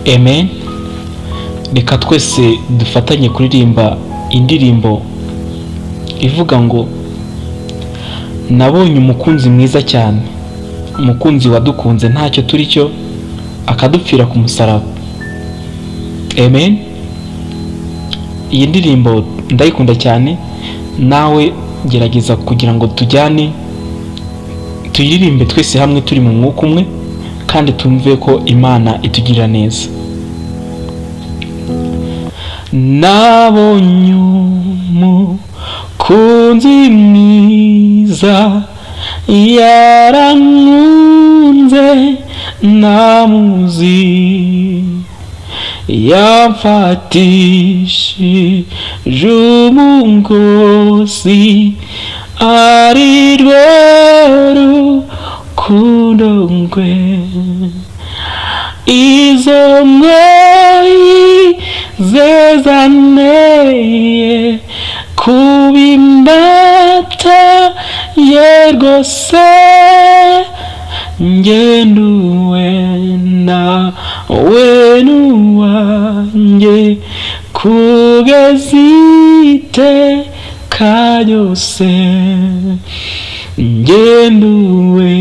Amen. Reka twese dufatanye kuririmba indirimbo ivuga ngo nabonye umukunzi mwiza cyane, umukunzi wadukunze ntacyo turi cyo akadupfira ku musaraba. Amen. Iyi ndirimbo ndayikunda cyane, nawe gerageza kugira ngo tujyane tuyiririmbe twese hamwe turi mu mwuka umwe kandi tumve ko Imana itugirira neza. Nabonye umukunzi mwiza yarankunze namuzi, yamfatishije umugozi ari rwo rukundo rwe, izo mwoyi zezaneye kubimbata ye rwose, ngenduwe nawe nuwanjye kugeza iteka ryose, ngenduwe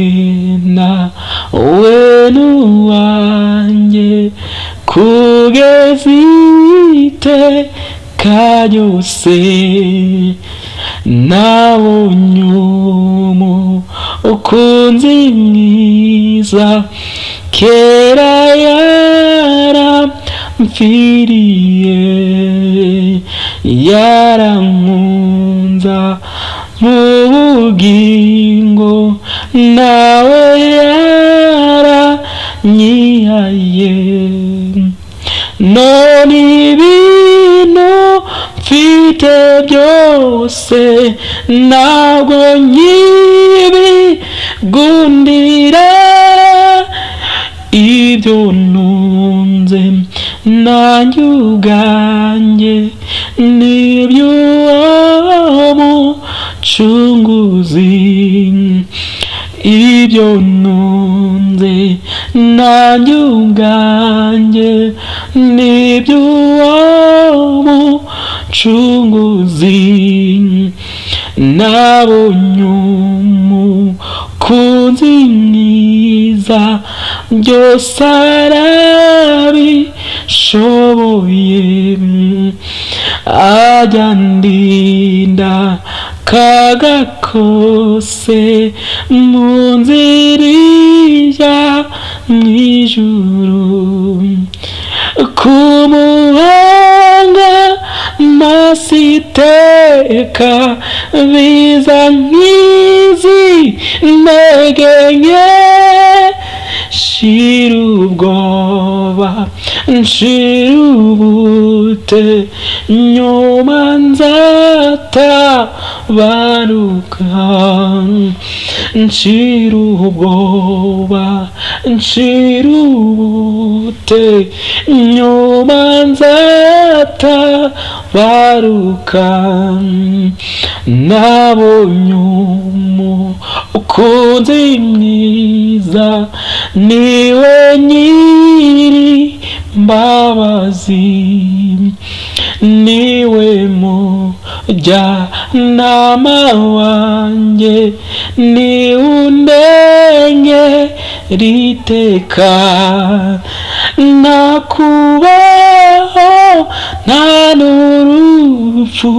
nawe nuwanjye kugeza iteka ryose. Nabonye umukunzi mwiza kera yarampfiriye, yarankunza mu bugingo nawe yaranyihaye, none ibintu mfite byose ntabwo nkibigundira, ibyo ntunze nanjye ubwanjye n'iby'uwo mucunguzi, ibyo ntunze nanjye ubwanjye n'iby'uwo mucunguzi. Nabonye umukunzi mwiza byose arabishoboye, ajya andinda kaga kose mu nzira ijya mu ijuru, kumuhanga masiteka biza nk'izi ntege nke, shira ubwoba nshira ubute nyuma nzatabaruka, nshira ubwoba nshira ubute nyuma nzatabaruka. Nabonye umukunzi mwiza niwe nyiri mbabazi, niwe mujyanama wanjye, niwe undengera iteka, nakubaho nta n'urupfu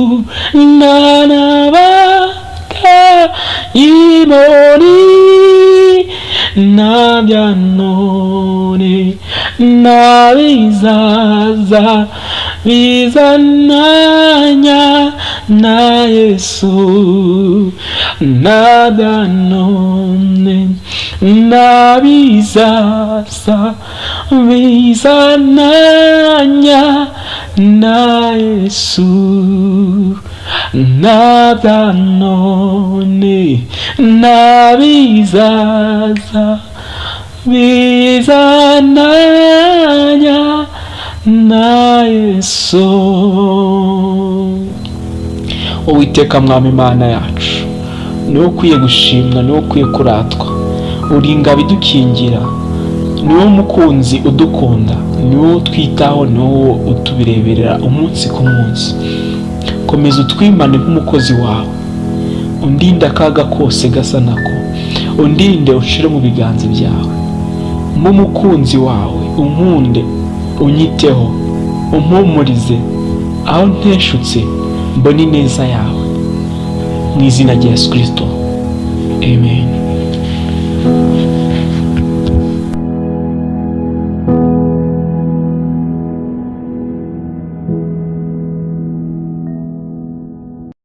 nta n'abadayimoni, nta bya none nta bizaza bizananya na Yesu, nta bya none nta bizaza bizananya na Yesu, nta bya none nta bizaza bizananya na Yesu. Uwiteka Mwami Imana yacu, niwe ukwiye gushimwa, niwe ukwiye kuratwa, uri ingabo idukingira, ni wowe mukunzi udukunda, ni wowe utwitaho, ni wowe utubireberera umunsi ku munsi. Komeza utwimane nk'umukozi wawe, undinde akaga kose gasa nako, undinde ushire mu biganza byawe. Mu mukunzi wawe unkunde, unyiteho, umpumurize aho nteshutse, mbone ineza yawe, mu izina rya Yesu Kristo, amen.